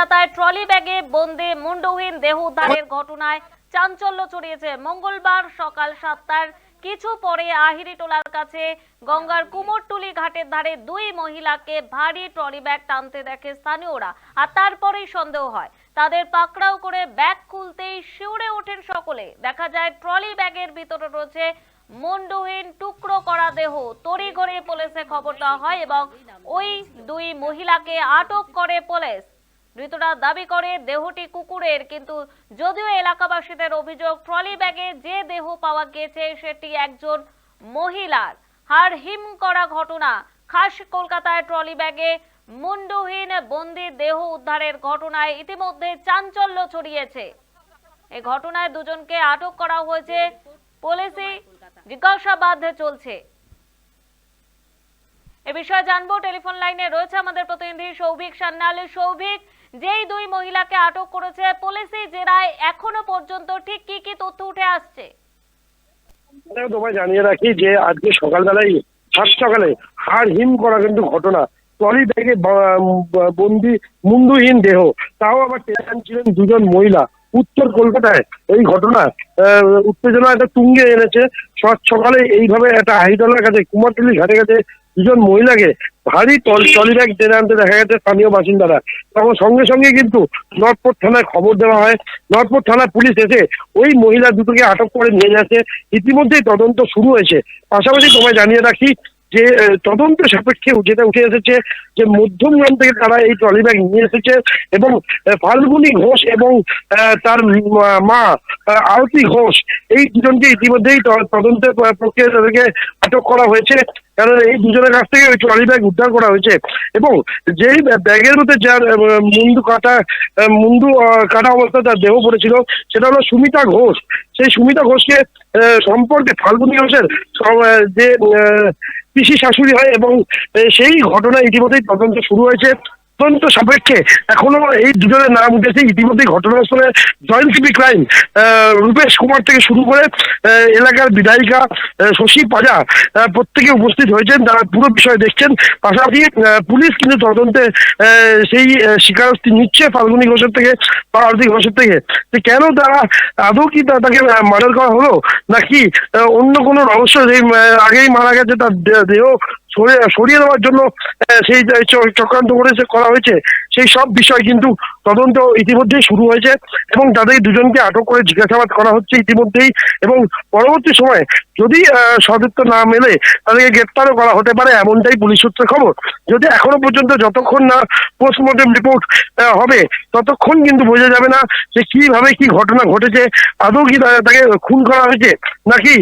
কলকাতায় ট্রলি ব্যাগে বন্দি মুন্ডহীন দেহ উদ্ধারের ঘটনায় চাঞ্চল্য ছড়িয়েছে। মঙ্গলবার সকাল 7টার কিছু পরে আহিরিটোলার কাছে গঙ্গার কুমোরটুলি ঘাটের ধারে দুই মহিলাকে ভারী ট্রলি ব্যাগ টানতে দেখে স্থানীয়রা, আর তারপরেই সন্দেহ হয়। তাদের পাকড়াও করে ব্যাগ খুলতেই শিউরে ওঠেন সকলে। দেখা যায় ট্রলি ব্যাগের ভিতরে রয়েছে মুন্ডহীন টুকরো করা দেহ। তড়িঘড়ি পুলিশে খবর দেওয়া হয় এবং ওই দুই মহিলাকে আটক করে পুলিশ। ধৃতরা দাবি করে দেহটি কুকুরের, কিন্তু যদিও এলাকাবাসীদের অভিযোগ ট্রলি ব্যাগে যে দেহ পাওয়া গেছে সেটি একজন মহিলার। হাড় হিম করা ঘটনা। খাস কলকাতায় ট্রলি ব্যাগে মুন্ডহীন বন্দি দেহ উদ্ধারের ঘটনায় ইতিমধ্যে চাঞ্চল্য ছড়িয়েছে। এই ঘটনায় দুজনকে আটক করা হয়েছে, পুলিশি জিজ্ঞাসাবাদ চলছে। এ বিষয়ে জানবো, টেলিফোন লাইনে রয়েছে আমাদের প্রতিনিধি সৌভিক সান্যাল। সৌভিক, যেই দুই মহিলাকে আটক করেছে পুলিশি জেরায় এখনো পর্যন্ত ঠিক কি কি তথ্য উঠে আসছে? তোমায় জানিয়ে রাখি যে আজকে সকালবেলায় সকালে হাড় হিম করা কিন্তু ঘটনা। ট্রলি ব্যাগে বন্দি মুন্ডহীন দেহ, তাও আবার ছিলেন দুজন মহিলা। উত্তর কলকাতায় এই ঘটনা উত্তেজনা একটা তুঙ্গে এনেছে। সকালে এইভাবে একটা আহিরিটোলার কাছে কুমারটুলি ঘাটে কাছে দুজন মহিলাকে ভারী ট্রলি ব্যাগ টেনে আনতে দেখা গেছে স্থানীয় বাসিন্দারা। তখন সঙ্গে সঙ্গে কিন্তু নর্থপোর্ট থানায় খবর দেওয়া হয়। নর্থপোর্ট থানা পুলিশ এসে ওই মহিলা দুটোকে আটক করে নিয়ে যাচ্ছে। ইতিমধ্যেই তদন্ত শুরু হয়েছে। পাশাপাশি তোমায় জানিয়ে রাখি যে তদন্ত সাপেক্ষে যেটা উঠে এসেছে যে মধ্যমগ্রাম থেকে তারা এই ট্রলি ব্যাগ নিয়ে এসেছে এবং ফাল্গুনী ঘোষ এবং তার মা আরতি ঘোষ এই দুজনকে ইতিমধ্যেই তদন্তের প্রক্রিয়া তাদেরকে আটক করা হয়েছে। কারণ এই দুজনের কাছ থেকে ওই ট্রলি ব্যাগ উদ্ধার করা হয়েছে এবং যেই ব্যাগের মধ্যে যার মুন্ডু কাটা অবস্থায় তার দেহ পড়েছিল সেটা হলো সুমিতা ঘোষ। সেই সুমিতা ঘোষকে সম্পর্কে ফাল্গুনী ঘোষের যে পিসি শাশুড়ি হয় এবং সেই ঘটনা ইতিমধ্যেই তদন্ত শুরু হয়েছে। তদন্ত সাপেক্ষে এখনো এই দুজনের নাম উঠেছে। ইতিমধ্যেই ঘটনাস্থলে joint CP crime Rupesh Kumar থেকে শুরু করে এলাকার বিধায়িকা শশী পাজা প্রত্যেকে উপস্থিত হয়েছেন, তারা পুরো বিষয় দেখছেন। পাশাপাশি পুলিশ কিন্তু তদন্তে সেই স্বীকারোক্তি নিচ্ছে ফাল্গুনী ঘোষের থেকে বা আরতি ঘোষের থেকে, যে কেন তারা আদৌ কি তাকে মার্ডার করা হলো নাকি অন্য কোনো রহস্য আগেই মারা গেছে তার দেহ সরিয়ে দেওয়ার জন্য সেই চক্রান্ত করা হয়েছে। সেই সব বিষয় কিন্তু তদন্ত ইতিমধ্যেই শুরু হয়েছে এবং তাদের দুজনকে আটক করে জিজ্ঞাসাবাদ করা হচ্ছে ইতিমধ্যেই। এবং পরবর্তী সময়ে যদি সদুত্ত না মেলে তাদেরকে গ্রেপ্তারও করা হতে পারে, এমনটাই পুলিশ সূত্রে খবর। যদি এখনো পর্যন্ত যতক্ষণ না পোস্টমর্টম রিপোর্ট হবে ততক্ষণ কিন্তু বোঝা যাবে না যে কিভাবে কি ঘটনা ঘটেছে। আদৌ কি তাকে খুন করা হয়েছে নাকি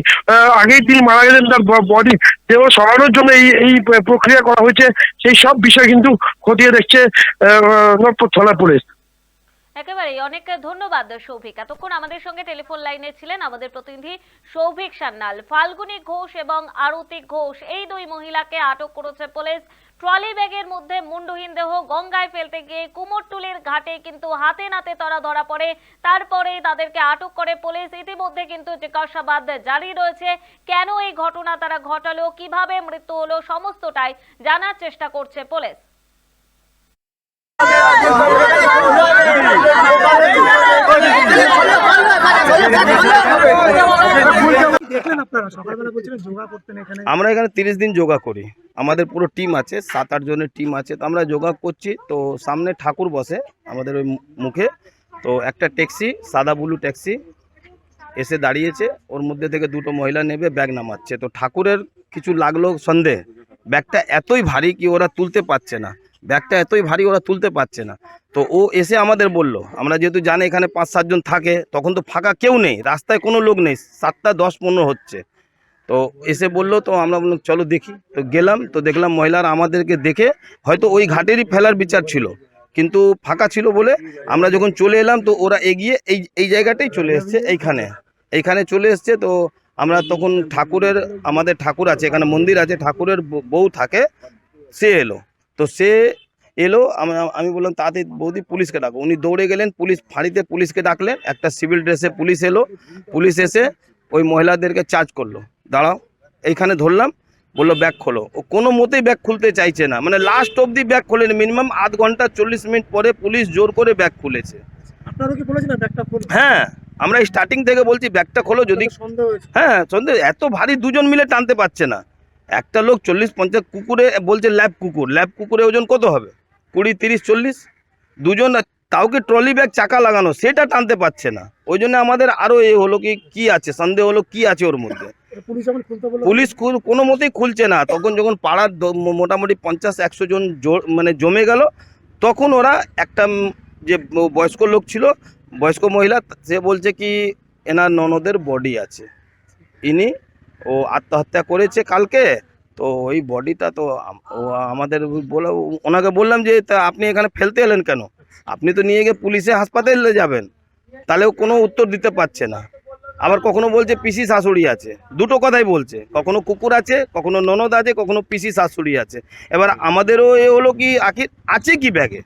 আগেই তিনি মারা গেলেন, তার বডি দেহ সরানোর জন্য এই প্রক্রিয়া করা হয়েছে। সেই সব বিষয় কিন্তু খতিয়ে দেখছে নর্থপোর্ট থানা পুলিশ। একেবারেই, অনেক ধন্যবাদ সৌভিক। এতক্ষণ আমাদের সঙ্গে টেলিফোন লাইনে ছিলেন আমাদের প্রতিনিধি সৌভিক সান্যাল। ফাল্গুনী ঘোষ এবং আরতি ঘোষ এই দুই মহিলাকে আটক করেছে পুলিশ। ট্রলি ব্যাগের মধ্যে মুন্ডহীন দেহ গঙ্গায় ফেলতে গিয়ে কুমোরটুলির ঘাটে কিন্তু হাতে নাতে তারা ধরা পড়ে। তারপরে তাদেরকে আটক করে পুলিশ। ইতিমধ্যে কিন্তু জিজ্ঞাসাবাদ জারি রয়েছে। কেন এই ঘটনা তারা ঘটালো, কিভাবে মৃত্যু হলো, সমস্তটাই জানার চেষ্টা করছে পুলিশ। আমরা এখানে 30 দিন যোগা করি। আমাদের পুরো টিম আছে, 7-8 জনের টিম আছে। তো আমরা যোগা করছি, তো সামনে ঠাকুর বসে আমাদের ওই মুখে। তো একটা ট্যাক্সি, সাদা ব্লু ট্যাক্সি এসে দাঁড়িয়েছে, ওর মধ্যে থেকে দুটো মহিলা নেবে ব্যাগ নামাচ্ছে। তো ঠাকুরের কিছু লাগলো সন্দেহ, ব্যাগটা এতই ভারী কি ওরা তুলতে পারছে না, ব্যাগটা এতই ভারী ওরা তুলতে পারছে না। তো ও এসে আমাদের বলল, আমরা যেহেতু জানি এখানে 5-7 জন থাকে, তখন তো ফাঁকা কেউ নেই, রাস্তায় কোনো লোক নেই, 7টা 10-15 হচ্ছে। তো এসে বললো, তো আমরা বললাম চলো দেখি। তো গেলাম, তো দেখলাম মহিলারা আমাদেরকে দেখে হয়তো ওই ঘাটেরই ফেলার বিচার ছিল, কিন্তু ফাঁকা ছিল বলে আমরা যখন চলে এলাম তো ওরা এগিয়ে এই জায়গাটাই চলে এসছে, এইখানে চলে এসছে। তো আমরা তখন আমাদের ঠাকুর আছে এখানে, মন্দির আছে, ঠাকুরের বউ থাকে, সে এলো। তো সে এলো, আমি বললাম তাড়াতাড়ি বৌদি পুলিশকে ডাকো। উনি দৌড়ে গেলেন পুলিশ ফাঁড়িতে, পুলিশকে ডাকলেন। একটা সিভিল ড্রেসে পুলিশ এলো। পুলিশ এসে ওই মহিলাদেরকে চার্জ করলো, দাঁড়াও এইখানে ধরলাম। বললো ব্যাগ খোলো, ও কোনো মতেই ব্যাগ খুলতে চাইছে না, মানে লাস্ট অবধি ব্যাগ খোলেনি, মিনিমাম আধ ঘন্টা 40 মিনিট পরে পুলিশ জোর করে ব্যাগ খুলেছে। আপনারা কি বলেছেন ব্যাগটা খোলো? হ্যাঁ, আমরা স্টার্টিং থেকে বলছি ব্যাগটা খোলো, যদি সন্দেহ হয়েছে। হ্যাঁ সন্দেহ, এত ভারী দুজন মিলে টানতে পারছে না। একটা লোক 40-50 কুকুরে বলছে ল্যাব কুকুরে ওজন কত হবে, 20-30-40, দুজন, তাও কি ট্রলি ব্যাগ চাকা লাগানো, সেটা টানতে পারছে না। ওই জন্য আমাদের আরো এ হলো কি আছে, সন্দেহ হলো কি আছে ওর মধ্যে। পুলিশ যখন খুলতে বললো, পুলিশ কোনো মতেই খুলছে না। তখন যখন পাড়ার মোটামুটি 50-100 জন মানে জমে গেল, তখন ওরা একটা যে বয়স্ক লোক ছিল, বয়স্ক মহিলা, সে বলছে কি এনার ননদের বডি আছে, ইনি ও আত্মহত্যা করেছে কালকে, তো ওই বডিটা তো আমাদের ওনাকে বললাম যে তা আপনি এখানে ফেলতে এলেন কেন, আপনি তো নিয়ে গিয়ে পুলিশে হাসপাতালে যাবেন। তাহলেও কোনো উত্তর দিতে পারছে না। আবার কখনো বলছে পিসি শাশুড়ি আছে, দুটো কথাই বলছে, কখনো কুকুর আছে, কখনো ননদ আছে, কখনো পিসি শাশুড়ি আছে। এবার আমাদেরও এ হলো কি আছে কি ব্যাগে।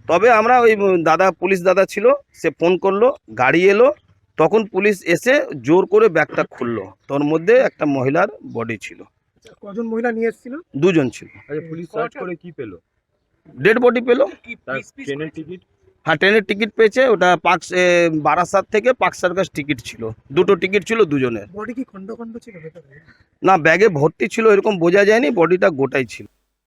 তবে আমরা ওই পুলিশ দাদা ছিল, সে ফোন করলো, গাড়ি এলো, তখন পুলিশ এসে জোর করে ব্যাগটা খুললো, তোর মধ্যে একটা মহিলার বডি ছিল। কজন মহিলা নিয়ে এসেছিল? দুজন ছিল। আচ্ছা, পুলিশ সার্চ করে কি পেলো? ডেড বডি পেলো। তার ট্রেনের টিকিট? হ্যাঁ, ট্রেনের টিকিট পেয়েছে, ওটা বারাসাত থেকে পার্ক সার্কাস টিকিট ছিল, দুটো টিকিট ছিল দুজনের। বডি কি খন্ড খন্ড ছিল ভেতরে? না, ব্যাগে ভর্তি ছিল এরকম বোঝা যায়নি, বডিটা গোটাই ছিল।